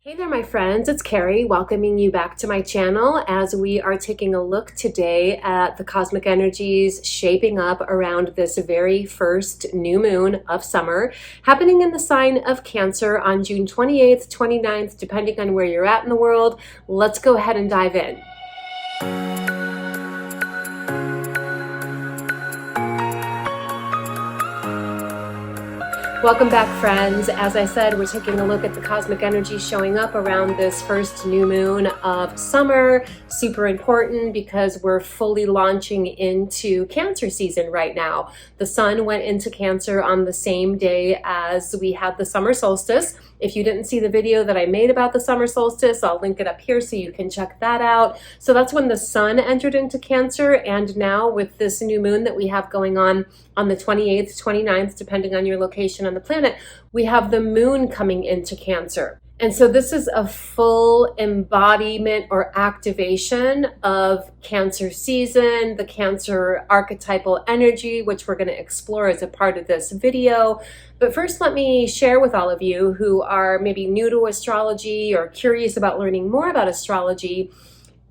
Hey there, my friends, it's Carrie welcoming you back to my channel as we are taking a look today at the cosmic energies shaping up around this very first new moon of summer, happening in the sign of Cancer on June 28th, 29th, depending on where you're at in the world. Let's go ahead and dive in. Welcome back, friends. As I said, we're taking a look at the cosmic energy showing up around this first new moon of summer. Super important because we're fully launching into Cancer season right now. The sun went into Cancer on the same day as we had the summer solstice. If you didn't see the video that I made about the summer solstice, I'll link it up here so you can check that out. So that's when the sun entered into Cancer, and now with this new moon that we have going on the 28th, 29th, depending on your location on the planet, we have the moon coming into Cancer. And so this is a full embodiment or activation of Cancer season, the Cancer archetypal energy, which we're going to explore as a part of this video. But first, let me share with all of you who are maybe new to astrology or curious about learning more about astrology.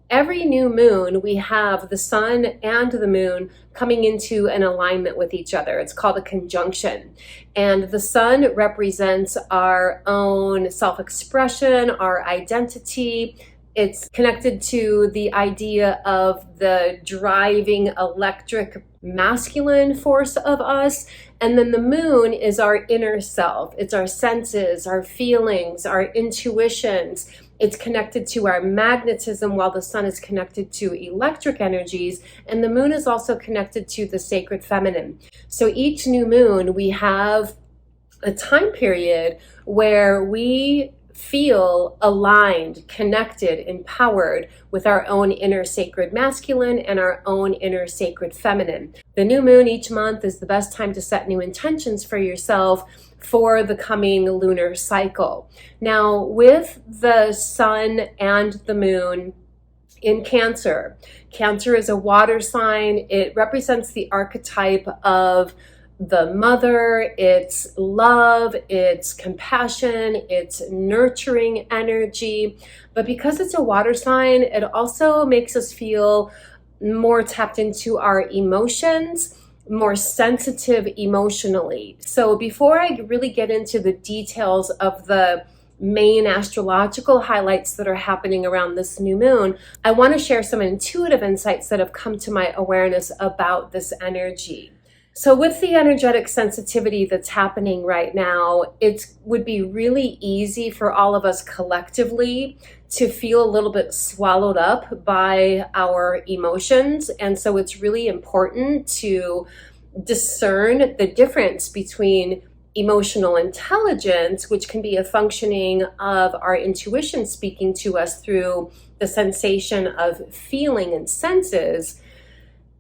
Every new moon, we have the sun and the moon coming into an alignment with each other. It's called a conjunction. And the sun represents our own self-expression, our identity. It's connected to the idea of the driving electric masculine force of us. And then the moon is our inner self. It's our senses, our feelings, our intuitions. It's connected to our magnetism, while the sun is connected to electric energies, and the moon is also connected to the sacred feminine. So each new moon, we have a time period where we feel aligned, connected, empowered with our own inner sacred masculine and our own inner sacred feminine. The new moon each month is the best time to set new intentions for yourself for the coming lunar cycle. Now, with the sun and the moon in Cancer, Cancer is a water sign. It represents the archetype of the mother. It's love, it's compassion, it's nurturing energy. But because it's a water sign, it also makes us feel more tapped into our emotions, more sensitive emotionally. So before I really get into the details of the main astrological highlights that are happening around this new moon, I want to share some intuitive insights that have come to my awareness about this energy. So with the energetic sensitivity that's happening right now, it would be really easy for all of us collectively to feel a little bit swallowed up by our emotions. And so it's really important to discern the difference between emotional intelligence, which can be a functioning of our intuition speaking to us through the sensation of feeling and senses,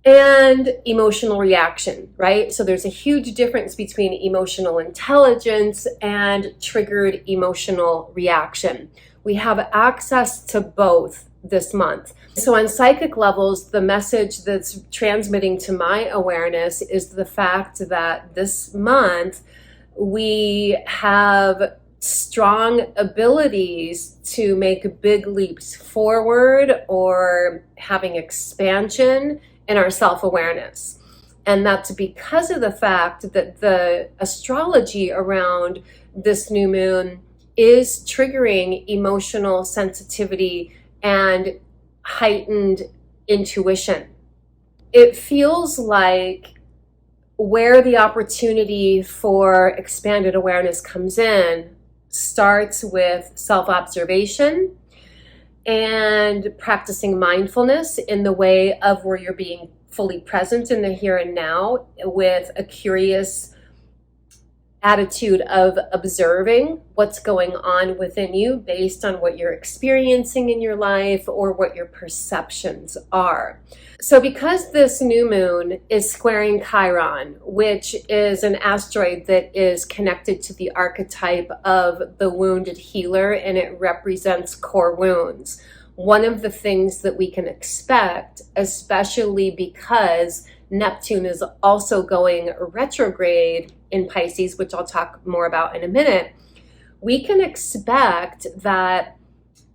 and emotional reaction, right? So there's a huge difference between emotional intelligence and triggered emotional reaction. We have access to both this month. So on psychic levels, the message that's transmitting to my awareness is the fact that this month we have strong abilities to make big leaps forward or having expansion in our self-awareness. And that's because of the fact that the astrology around this new moon is triggering emotional sensitivity and heightened intuition. It feels like where the opportunity for expanded awareness comes in starts with self-observation and practicing mindfulness in the way of where you're being fully present in the here and now with a curious attitude of observing what's going on within you based on what you're experiencing in your life or what your perceptions are. So because this new moon is squaring Chiron, which is an asteroid that is connected to the archetype of the wounded healer, and it represents core wounds, one of the things that we can expect, especially because Neptune is also going retrograde in Pisces, which I'll talk more about in a minute, we can expect that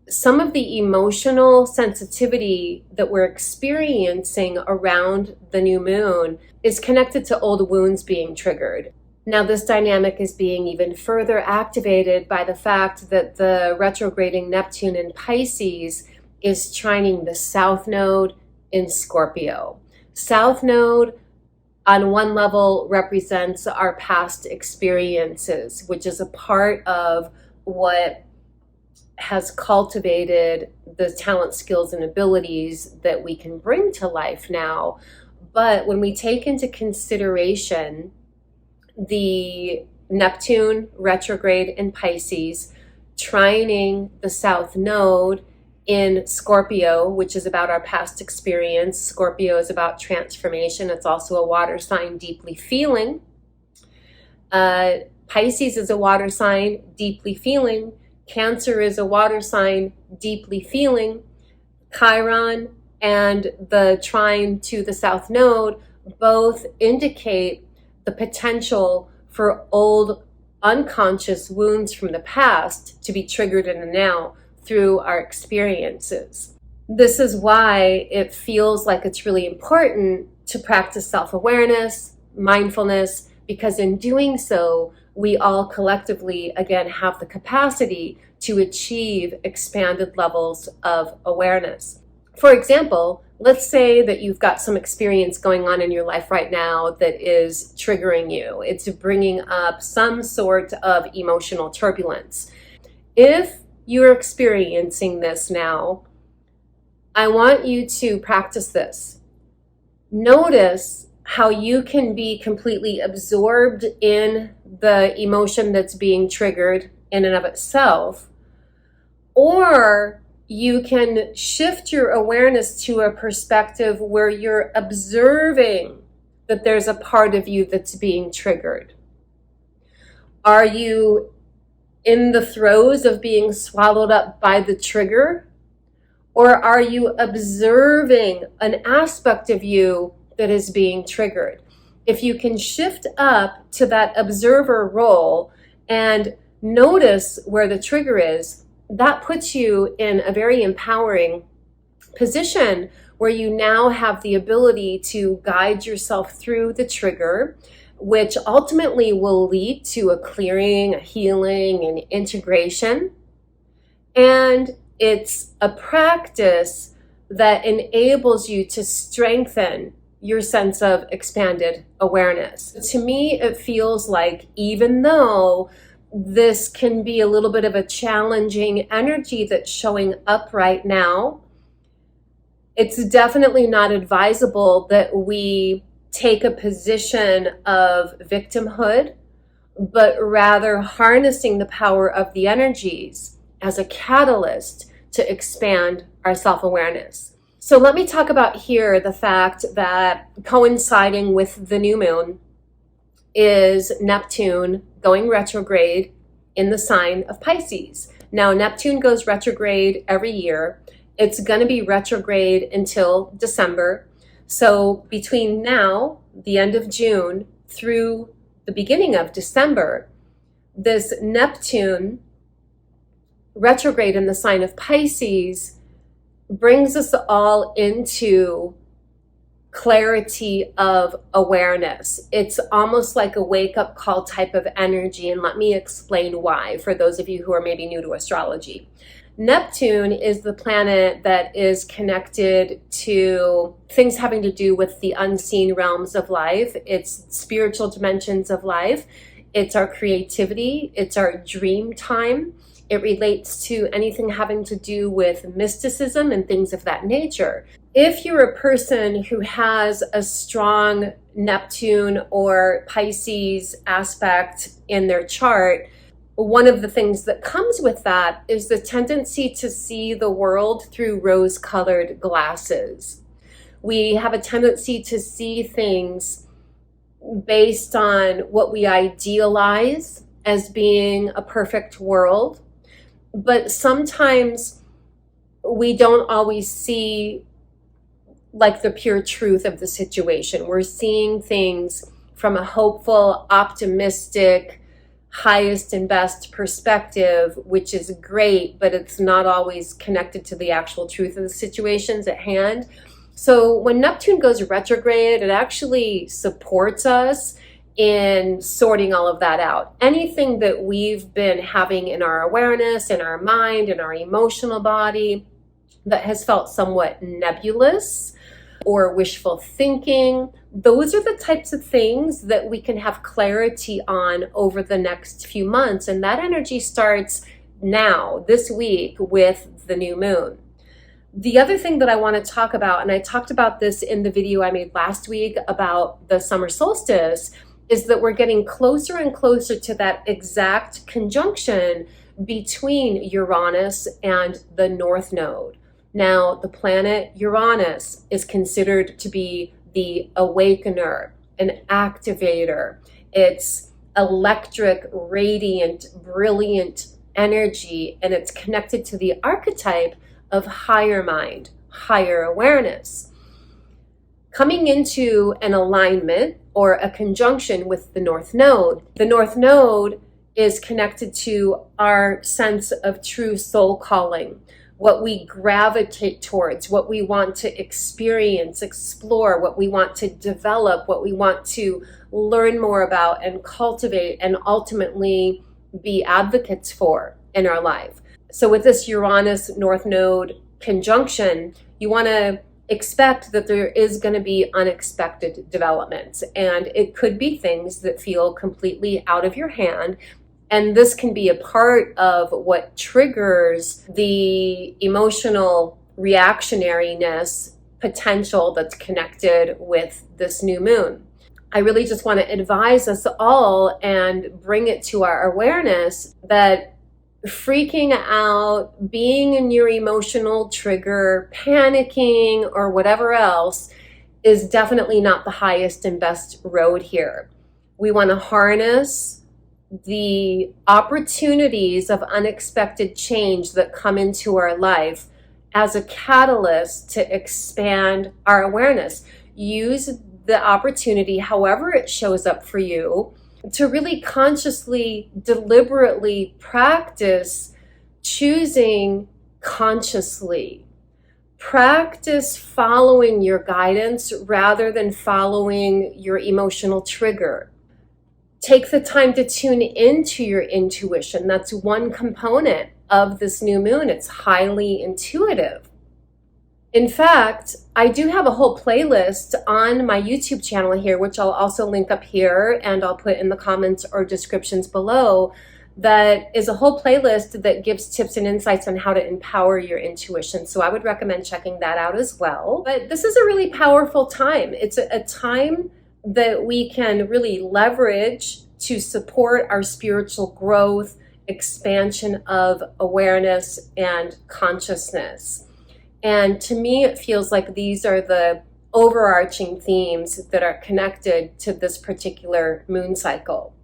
some of the emotional sensitivity that we're experiencing around the new moon is connected to old wounds being triggered. Now, this dynamic is being even further activated by the fact that the retrograding Neptune in Pisces is trining the South Node in Scorpio. South Node, on one level, represents our past experiences, which is a part of what has cultivated the talent, skills, and abilities that we can bring to life now. But when we take into consideration the Neptune retrograde in Pisces, trining the South Node in Scorpio, which is about our past experience. Scorpio is about transformation. It's also a water sign, deeply feeling. Pisces is a water sign, deeply feeling. Cancer is a water sign, deeply feeling. Chiron and the trine to the South Node both indicate the potential for old unconscious wounds from the past to be triggered in the now through our experiences. This is why it feels like it's really important to practice self-awareness, mindfulness, because in doing so, we all collectively, again, have the capacity to achieve expanded levels of awareness. For example, let's say that you've got some experience going on in your life right now that is triggering you. It's bringing up some sort of emotional turbulence. If you're experiencing this now, I want you to practice this. Notice how you can be completely absorbed in the emotion that's being triggered in and of itself, or you can shift your awareness to a perspective where you're observing that there's a part of you that's being triggered. Are you in the throes of being swallowed up by the trigger? Or are you observing an aspect of you that is being triggered? If you can shift up to that observer role and notice where the trigger is, that puts you in a very empowering position where you now have the ability to guide yourself through the trigger, which ultimately will lead to a clearing, a healing, and integration. And it's a practice that enables you to strengthen your sense of expanded awareness. To me, it feels like even though this can be a little bit of a challenging energy that's showing up right now, it's definitely not advisable that we take a position of victimhood, but rather harnessing the power of the energies as a catalyst to expand our self-awareness. So let me talk about here the fact that coinciding with the new moon is Neptune going retrograde in the sign of Pisces. Now, Neptune goes retrograde every year. It's going to be retrograde until December. So between now, the end of June, through the beginning of December, this Neptune retrograde in the sign of Pisces brings us all into clarity of awareness. It's almost like a wake-up call type of energy, and let me explain why for those of you who are maybe new to astrology. Neptune is the planet that is connected to things having to do with the unseen realms of life. It's spiritual dimensions of life. It's our creativity. It's our dream time. It relates to anything having to do with mysticism and things of that nature. If you're a person who has a strong Neptune or Pisces aspect in their chart, one of the things that comes with that is the tendency to see the world through rose-colored glasses. We have a tendency to see things based on what we idealize as being a perfect world, but sometimes we don't always see like the pure truth of the situation. We're seeing things from a hopeful, optimistic, highest and best perspective, which is great, but it's not always connected to the actual truth of the situations at hand. So when Neptune goes retrograde, it actually supports us in sorting all of that out. Anything that we've been having in our awareness, in our mind, in our emotional body that has felt somewhat nebulous or wishful thinking, those are the types of things that we can have clarity on over the next few months. And that energy starts now, this week, with the new moon. The other thing that I want to talk about, and I talked about this in the video I made last week about the summer solstice, is that we're getting closer and closer to that exact conjunction between Uranus and the North Node. Now, the planet Uranus is considered to be the awakener, an activator. It's electric, radiant, brilliant energy, and it's connected to the archetype of higher mind, higher awareness. Coming into an alignment or a conjunction with the North Node is connected to our sense of true soul calling, what we gravitate towards, what we want to experience, explore, what we want to develop, what we want to learn more about and cultivate and ultimately be advocates for in our life. So with this Uranus North Node conjunction, you want to expect that there is going to be unexpected developments, and it could be things that feel completely out of your hand. And this can be a part of what triggers the emotional reactionariness potential that's connected with this new moon. I really just want to advise us all and bring it to our awareness that freaking out, being in your emotional trigger, panicking, or whatever else is definitely not the highest and best road here. We want to harness the opportunities of unexpected change that come into our life as a catalyst to expand our awareness. Use the opportunity, however it shows up for you, to really consciously, deliberately practice choosing consciously. Practice following your guidance rather than following your emotional trigger. Take the time to tune into your intuition. That's one component of this new moon. It's highly intuitive. In fact, I do have a whole playlist on my YouTube channel here, which I'll also link up here and I'll put in the comments or descriptions below, that is a whole playlist that gives tips and insights on how to empower your intuition. So I would recommend checking that out as well. But this is a really powerful time. It's a time that we can really leverage to support our spiritual growth, expansion of awareness and consciousness. And to me, it feels like these are the overarching themes that are connected to this particular moon cycle.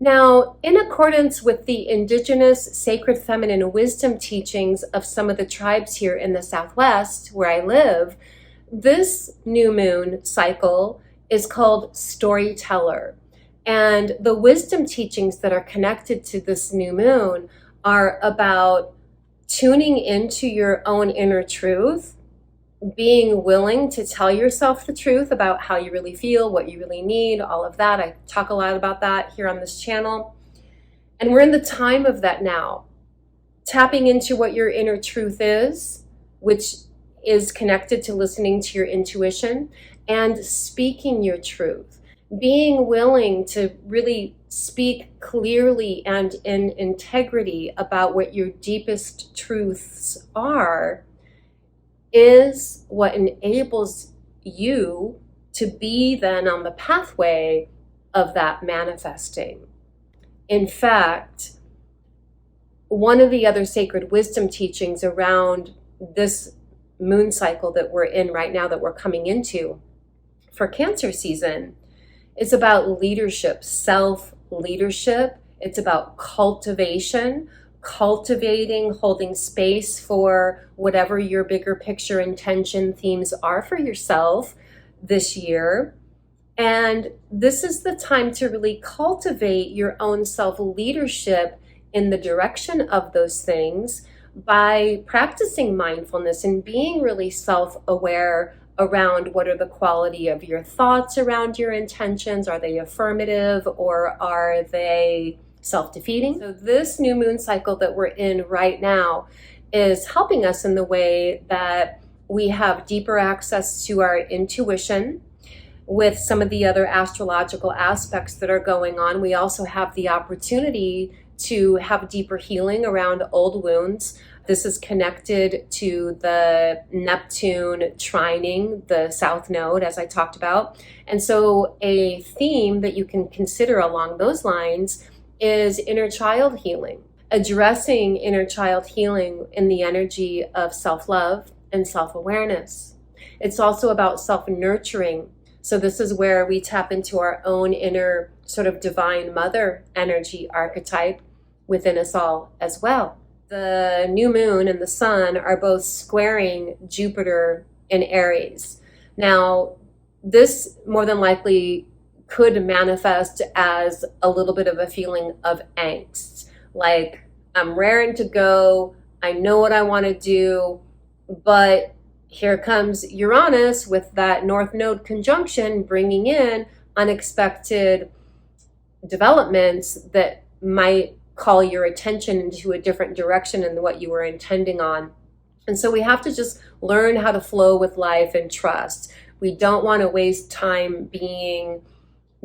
Now, in accordance with the indigenous sacred feminine wisdom teachings of some of the tribes here in the Southwest, where I live, this new moon cycle is called Storyteller. And the wisdom teachings that are connected to this new moon are about tuning into your own inner truth, being willing to tell yourself the truth about how you really feel, what you really need, all of that. I talk a lot about that here on this channel. And we're in the time of that now. Tapping into what your inner truth is, which is connected to listening to your intuition, and speaking your truth. Being willing to really speak clearly and in integrity about what your deepest truths are is what enables you to be then on the pathway of that manifesting. In fact, one of the other sacred wisdom teachings around this moon cycle that we're in right now, that we're coming into for Cancer season, is about leadership, self-leadership. It's about cultivation, cultivating, holding space for whatever your bigger picture intention themes are for yourself this year. And this is the time to really cultivate your own self-leadership in the direction of those things by practicing mindfulness and being really self-aware around what are the quality of your thoughts around your intentions. Are they affirmative or are they self-defeating? So this new moon cycle that we're in right now is helping us in the way that we have deeper access to our intuition. With some of the other astrological aspects that are going on, we also have the opportunity to have deeper healing around old wounds. This is connected to the Neptune trining, the South Node, as I talked about. And so a theme that you can consider along those lines is inner child healing, addressing inner child healing in the energy of self-love and self-awareness. It's also about self-nurturing. So this is where we tap into our own inner sort of divine mother energy archetype within us all as well. The new moon and the sun are both squaring Jupiter in Aries. Now, this more than likely could manifest as a little bit of a feeling of angst. Like, I'm raring to go, I know what I want to do, but here comes Uranus with that North Node conjunction, bringing in unexpected developments that might call your attention into a different direction than what you were intending on. And so we have to just learn how to flow with life and trust. We don't want to waste time being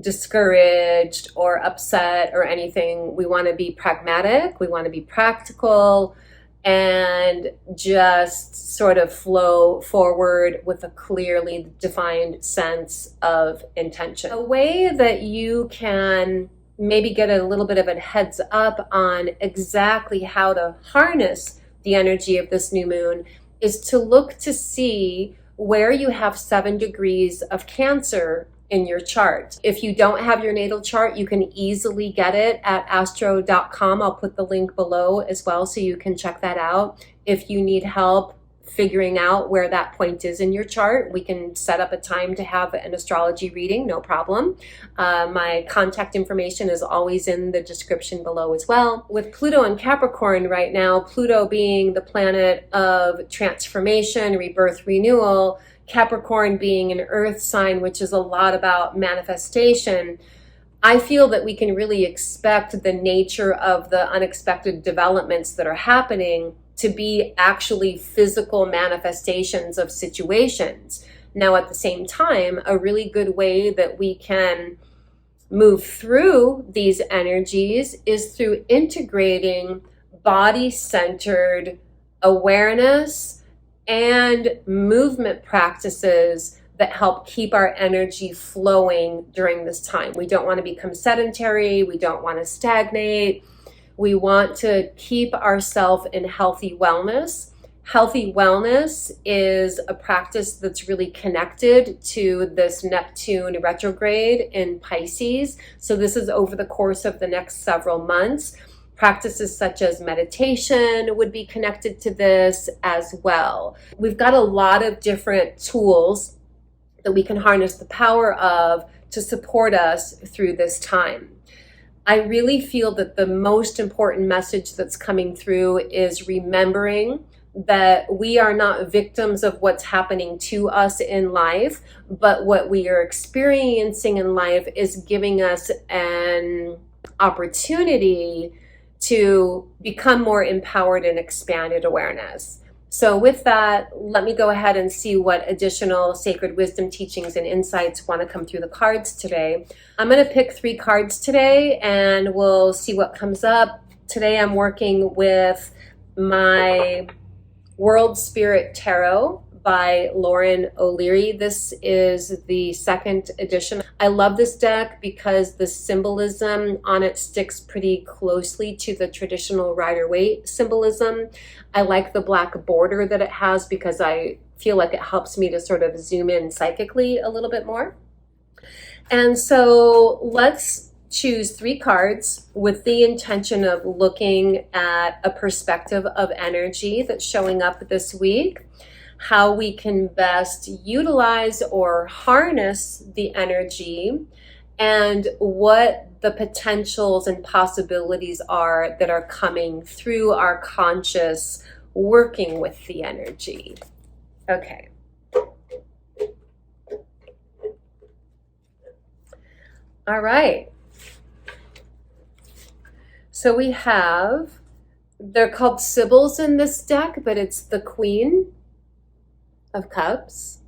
discouraged or upset or anything. We want to be pragmatic, we want to be practical, and just sort of flow forward with a clearly defined sense of intention. A way that you can maybe get a little bit of a heads up on exactly how to harness the energy of this new moon is to look to see where you have 7 degrees of Cancer in your chart. If you don't have your natal chart, you can easily get it at astro.com. I'll put the link below as well so you can check that out. If you need help figuring out where that point is in your chart, we can set up a time to have an astrology reading, no problem. My contact information is always in the description below as well. With Pluto and Capricorn right now, Pluto being the planet of transformation, rebirth, renewal, Capricorn being an earth sign, which is a lot about manifestation, I feel that we can really expect the nature of the unexpected developments that are happening to be actually physical manifestations of situations. Now, at the same time, a really good way that we can move through these energies is through integrating body-centered awareness and movement practices that help keep our energy flowing during this time. We don't want to become sedentary. We don't want to stagnate. We want to keep ourselves in healthy wellness. Healthy wellness is a practice that's really connected to this Neptune retrograde in Pisces. So this is over the course of the next several months. Practices such as meditation would be connected to this as well. We've got a lot of different tools that we can harness the power of to support us through this time. I really feel that the most important message that's coming through is remembering that we are not victims of what's happening to us in life, but what we are experiencing in life is giving us an opportunity to become more empowered and expanded awareness. So with that, let me go ahead and see what additional sacred wisdom teachings and insights want to come through the cards today. I'm going to pick 3 cards today and we'll see what comes up. Today I'm working with my World Spirit Tarot by Lauren O'Leary. This is the 2nd edition. I love this deck because the symbolism on it sticks pretty closely to the traditional Rider-Waite symbolism. I like the black border that it has because I feel like it helps me to sort of zoom in psychically a little bit more. And so let's choose 3 cards with the intention of looking at a perspective of energy that's showing up this week. how we can best utilize or harness the energy, and what the potentials and possibilities are that are coming through our conscious working with the energy. Okay. All right. So we have, they're called Sibyls in this deck, but it's the Queen of Cups.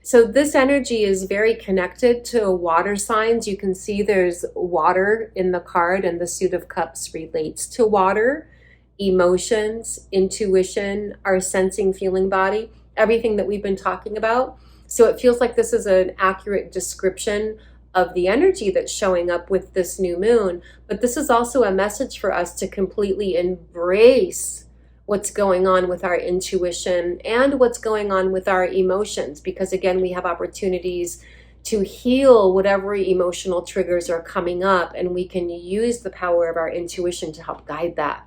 So this energy is very connected to water signs. You can see there's water in the card, and the Suit of Cups relates to water, emotions, intuition, our sensing, feeling body, everything that we've been talking about. So it feels like this is an accurate description of the energy that's showing up with this new moon. But this is also a message for us to completely embrace what's going on with our intuition and what's going on with our emotions, because again, we have opportunities to heal whatever emotional triggers are coming up, and we can use the power of our intuition to help guide that.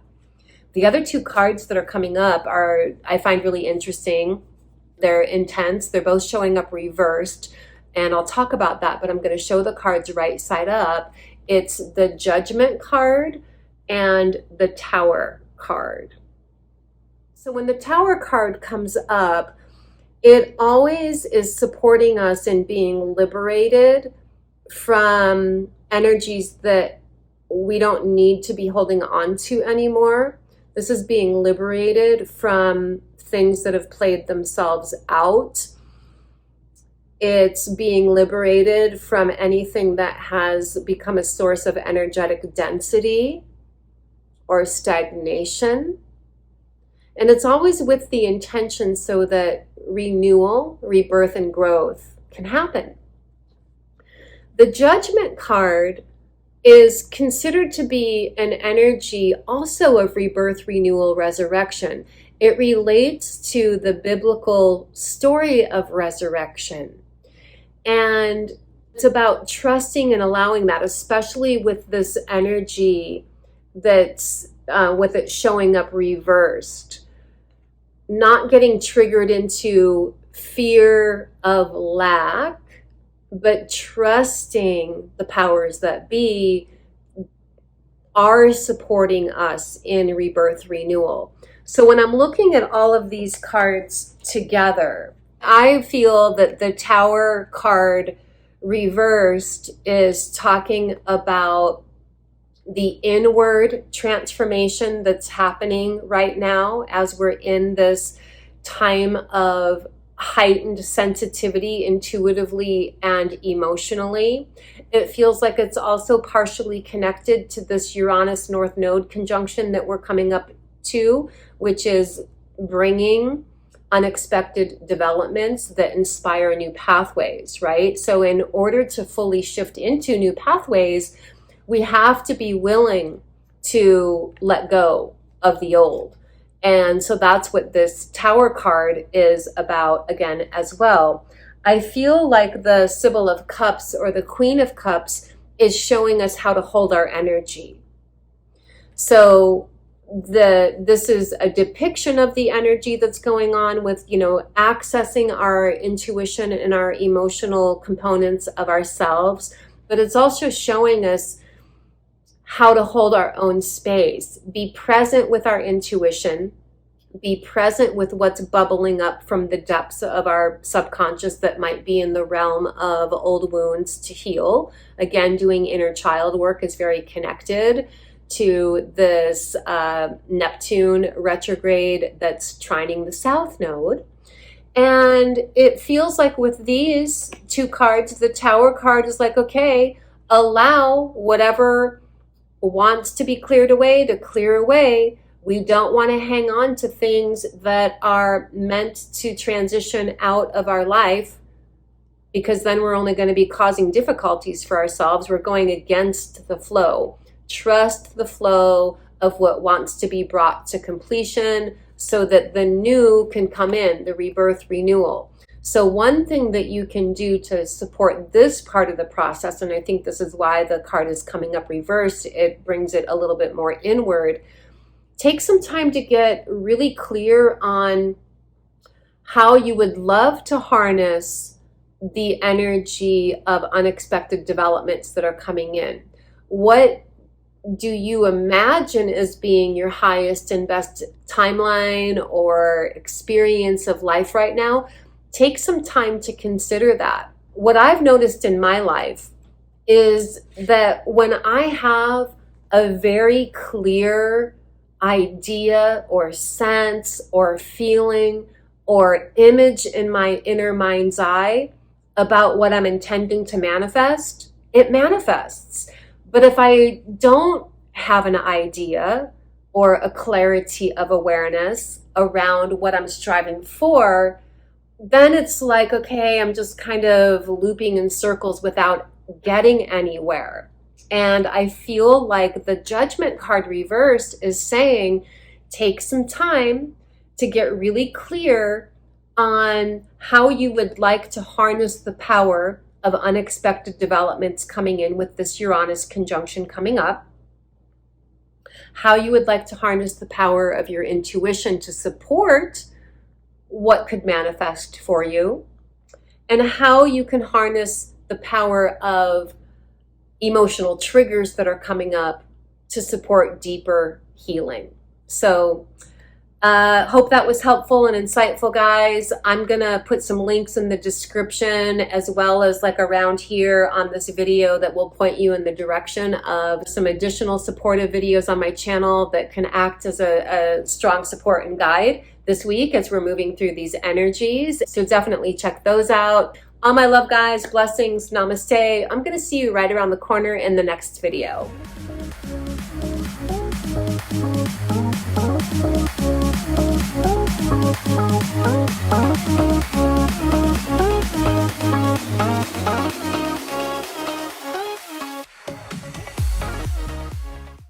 The other two cards that are coming up are, I find really interesting. They're intense. They're both showing up reversed, and I'll talk about that, but I'm going to show the cards right side up. It's the Judgment card and the Tower card. So when the Tower card comes up, it always is supporting us in being liberated from energies that we don't need to be holding on to anymore. This is being liberated from things that have played themselves out. It's being liberated from anything that has become a source of energetic density or stagnation. And it's always with the intention so that renewal, rebirth, and growth can happen. The Judgment card is considered to be an energy also of rebirth, renewal, resurrection. It relates to the biblical story of resurrection. And it's about trusting and allowing that, especially with this energy that's with it showing up reversed. Not getting triggered into fear of lack, but trusting the powers that be are supporting us in rebirth, renewal. So when I'm looking at all of these cards together, I feel that the Tower card reversed is talking about the inward transformation that's happening right now as we're in this time of heightened sensitivity intuitively and emotionally. It feels like it's also partially connected to this Uranus North Node conjunction that we're coming up to, which is bringing unexpected developments that inspire new pathways, right? So in order to fully shift into new pathways, we have to be willing to let go of the old. And so that's what this Tower card is about again as well. I feel like the Sibyl of Cups or the Queen of Cups is showing us how to hold our energy. So this is a depiction of the energy that's going on with, accessing our intuition and our emotional components of ourselves, but it's also showing us how to hold our own space, be present with our intuition, be present with what's bubbling up from the depths of our subconscious that might be in the realm of old wounds to heal. Again, doing inner child work is very connected to this Neptune retrograde that's trining the South Node. And it feels like with these two cards, the Tower card is like, okay, allow whatever wants to be cleared away to clear away. We don't want to hang on to things that are meant to transition out of our life, because then we're only going to be causing difficulties for ourselves. We're going against the flow. Trust the flow of what wants to be brought to completion so that the new can come in, the rebirth, renewal. So one thing that you can do to support this part of the process, and I think this is why the card is coming up reversed, it brings it a little bit more inward. Take some time to get really clear on how you would love to harness the energy of unexpected developments that are coming in. What do you imagine as being your highest and best timeline or experience of life right now? Take some time to consider that. What I've noticed in my life is that when I have a very clear idea or sense or feeling or image in my inner mind's eye about what I'm intending to manifest, it manifests. But if I don't have an idea or a clarity of awareness around what I'm striving for, then it's like, okay, I'm just kind of looping in circles without getting anywhere. And I feel like the Judgment card reversed is saying, take some time to get really clear on how you would like to harness the power of unexpected developments coming in with this Uranus conjunction coming up, how you would like to harness the power of your intuition to support what could manifest for you, and how you can harness the power of emotional triggers that are coming up to support deeper healing. So hope that was helpful and insightful, guys. I'm gonna put some links in the description as well as like around here on this video that will point you in the direction of some additional supportive videos on my channel that can act as a strong support and guide this week as we're moving through these energies. So definitely check those out. All my love, guys, blessings, namaste. I'm gonna see you right around the corner in the next video.